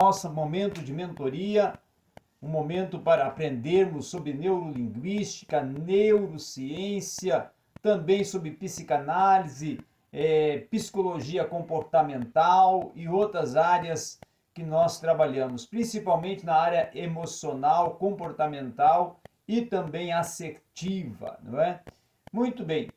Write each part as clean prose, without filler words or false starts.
nosso momento de mentoria, um momento para aprendermos sobre neurolinguística, neurociência, também sobre psicanálise, psicologia comportamental e outras áreas que nós trabalhamos, principalmente na área emocional, comportamental e também assertiva, não é? Muito bem.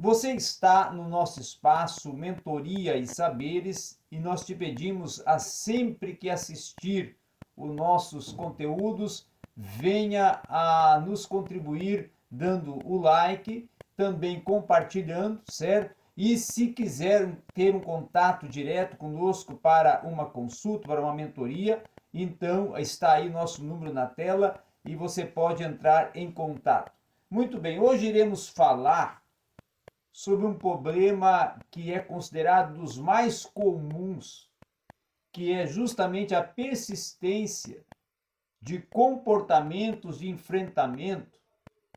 Você está no nosso espaço Mentoria e Saberes e nós te pedimos a sempre que assistir os nossos conteúdos, venha a nos contribuir dando o like, também compartilhando, certo? E se quiser ter um contato direto conosco para uma consulta, para uma mentoria, então está aí nosso número na tela e você pode entrar em contato. Muito bem, hoje iremos falar sobre um problema que é considerado dos mais comuns, que é justamente a persistência de comportamentos de enfrentamento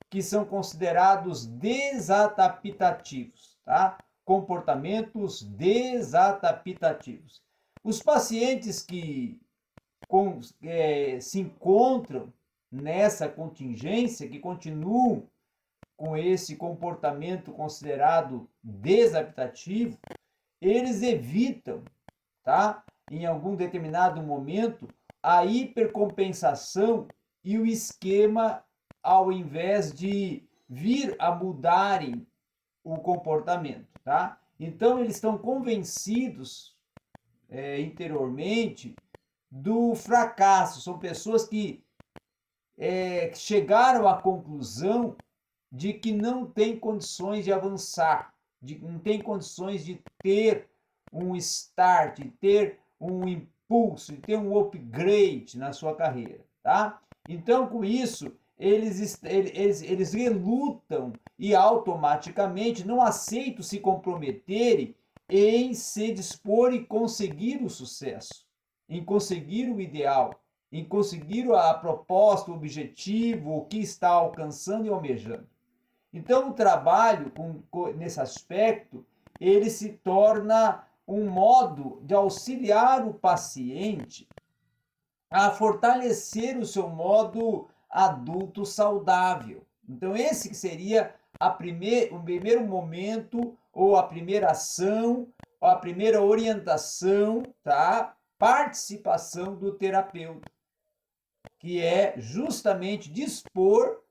que são considerados desadaptativos, tá? Comportamentos desadaptativos. Os pacientes que se encontram nessa contingência, que continuam com esse comportamento considerado desadaptativo, eles evitam, tá? Em algum determinado momento, a hipercompensação e o esquema, ao invés de vir a mudarem o comportamento, tá? Então, eles estão convencidos interiormente do fracasso. São pessoas que chegaram à conclusão de que não tem condições de avançar, não tem condições de ter um start, de ter um impulso, de ter um upgrade na sua carreira, tá? Então, com isso, eles relutam e automaticamente não aceitam se comprometerem em se dispor e conseguir o sucesso, em conseguir o ideal, em conseguir a proposta, o objetivo, o que está alcançando e almejando. Então, o trabalho nesse aspecto, ele se torna um modo de auxiliar o paciente a fortalecer o seu modo adulto saudável. Então, esse seria o primeiro momento, ou a primeira ação, ou a primeira orientação, tá? Participação do terapeuta, que é justamente dispor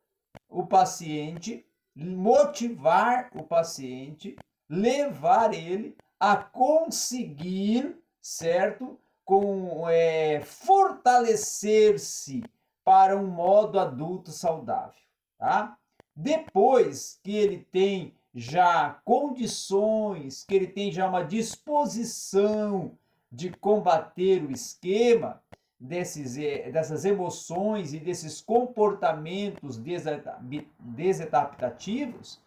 o paciente, motivar o paciente, levar ele a conseguir, certo? Fortalecer-se para um modo adulto saudável, tá? Depois que ele tem já condições, que ele tem já uma disposição de combater o esquema dessas emoções e desses comportamentos desadaptativos,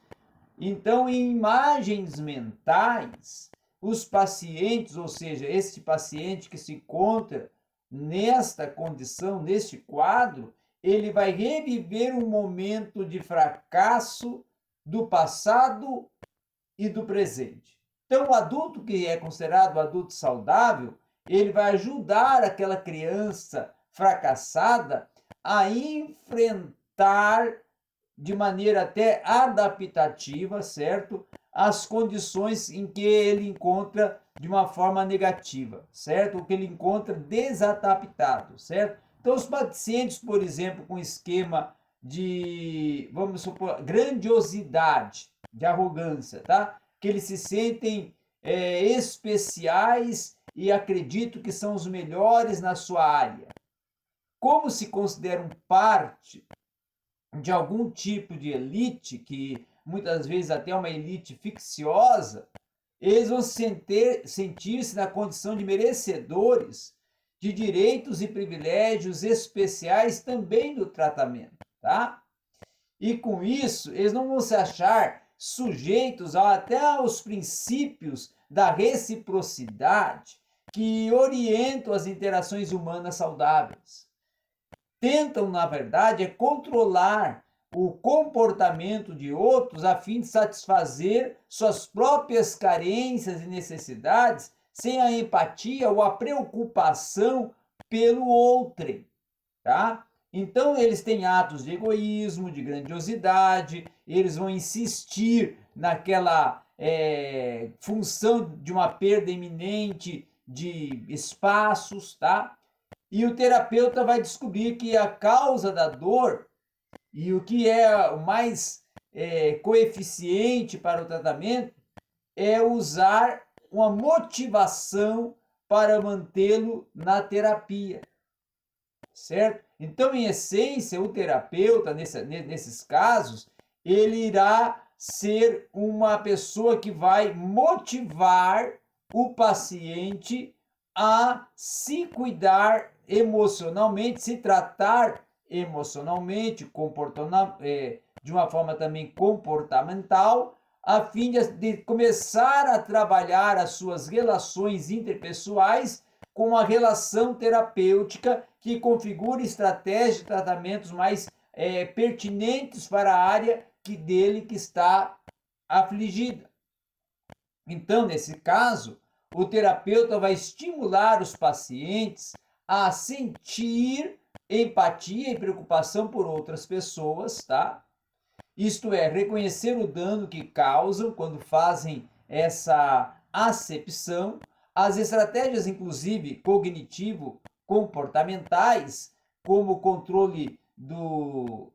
então, em imagens mentais, os pacientes, ou seja, este paciente que se encontra nesta condição, neste quadro, ele vai reviver um momento de fracasso do passado e do presente. Então, o adulto que é considerado adulto saudável, ele vai ajudar aquela criança fracassada a enfrentar de maneira até adaptativa, certo? As condições em que ele encontra de uma forma negativa, certo? O que ele encontra desadaptado, certo? Então, os pacientes, por exemplo, com esquema de, vamos supor, grandiosidade, de arrogância, tá? Que eles se sentem especiais e acreditam que são os melhores na sua área. Como se consideram parte de algum tipo de elite, que muitas vezes até é uma elite ficciosa, eles vão sentir-se na condição de merecedores de direitos e privilégios especiais também no tratamento, tá? E com isso, eles não vão se achar sujeitos até aos princípios da reciprocidade que orientam as interações humanas saudáveis. Tentam, na verdade, controlar o comportamento de outros a fim de satisfazer suas próprias carências e necessidades, sem a empatia ou a preocupação pelo outrem, tá? Então, eles têm atos de egoísmo, de grandiosidade, eles vão insistir naquela função de uma perda iminente de espaços, tá? E o terapeuta vai descobrir que a causa da dor e o que é o mais coeficiente para o tratamento é usar uma motivação para mantê-lo na terapia, certo? Então, em essência, o terapeuta, nesses casos, ele irá ser uma pessoa que vai motivar o paciente a se cuidar emocionalmente, se tratar emocionalmente, de uma forma também comportamental, a fim de começar a trabalhar as suas relações interpessoais com a relação terapêutica que configure estratégias de tratamentos mais pertinentes para a área dele que está afligida. Então, nesse caso, o terapeuta vai estimular os pacientes a sentir empatia e preocupação por outras pessoas, tá? Isto é, reconhecer o dano que causam quando fazem essa acepção. As estratégias, inclusive, cognitivo-comportamentais, como o controle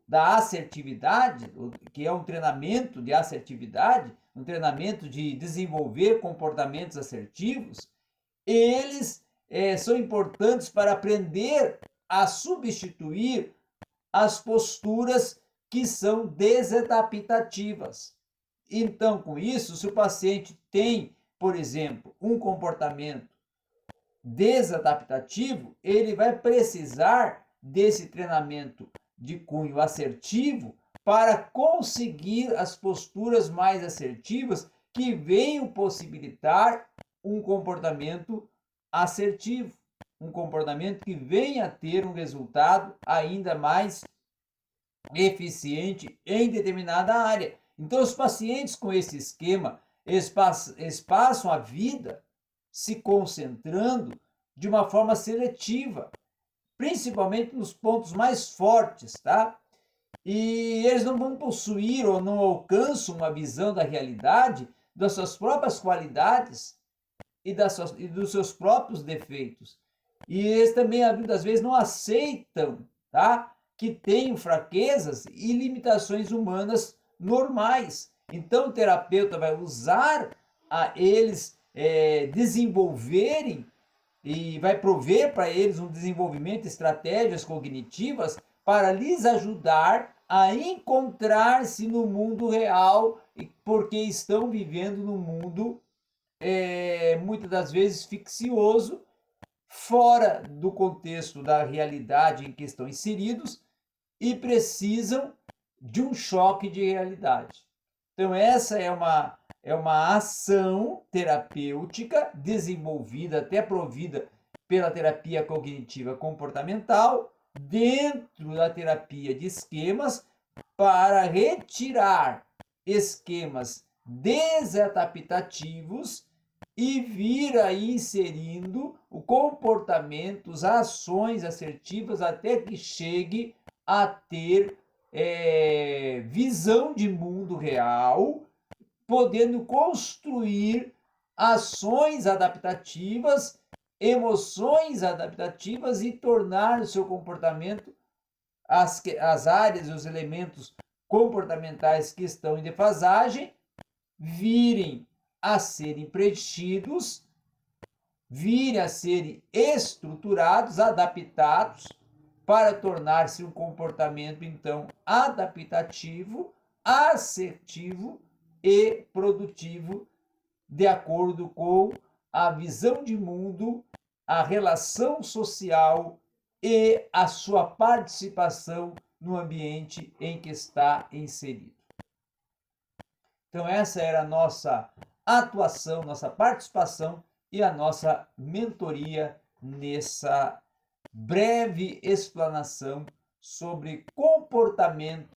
da assertividade, que é um treinamento de assertividade, um treinamento de desenvolver comportamentos assertivos, eles são importantes para aprender a substituir as posturas que são desadaptativas. Então, com isso, se o paciente tem, por exemplo, um comportamento desadaptativo, ele vai precisar desse treinamento de cunho assertivo para conseguir as posturas mais assertivas que venham possibilitar um comportamento assertivo, um comportamento que venha a ter um resultado ainda mais eficiente em determinada área. Então, os pacientes com esse esquema, eles passam a vida se concentrando de uma forma seletiva, principalmente nos pontos mais fortes, tá? E eles não vão possuir ou não alcançam uma visão da realidade, das suas próprias qualidades e dos seus próprios defeitos. E eles também, às vezes, não aceitam, tá? Que tenham fraquezas e limitações humanas normais. Então, o terapeuta vai usar a eles desenvolverem e vai prover para eles um desenvolvimento de estratégias cognitivas para lhes ajudar a encontrar-se no mundo real, porque estão vivendo num mundo muitas das vezes ficcioso, fora do contexto da realidade em que estão inseridos e precisam de um choque de realidade. Então, essa é uma ação terapêutica desenvolvida, até provida pela terapia cognitiva comportamental, dentro da terapia de esquemas, para retirar esquemas desadaptativos e vir aí inserindo o comportamento, as ações assertivas até que chegue a ter visão de mundo real, podendo construir ações adaptativas, emoções adaptativas e tornar o seu comportamento, as áreas e os elementos comportamentais que estão em defasagem, virem a serem preenchidos, virem a serem estruturados, adaptados, para tornar-se um comportamento, então, adaptativo, assertivo e produtivo, de acordo com a visão de mundo, a relação social e a sua participação no ambiente em que está inserido. Então, essa era a nossa atuação, nossa participação e a nossa mentoria nessa breve explanação sobre comportamento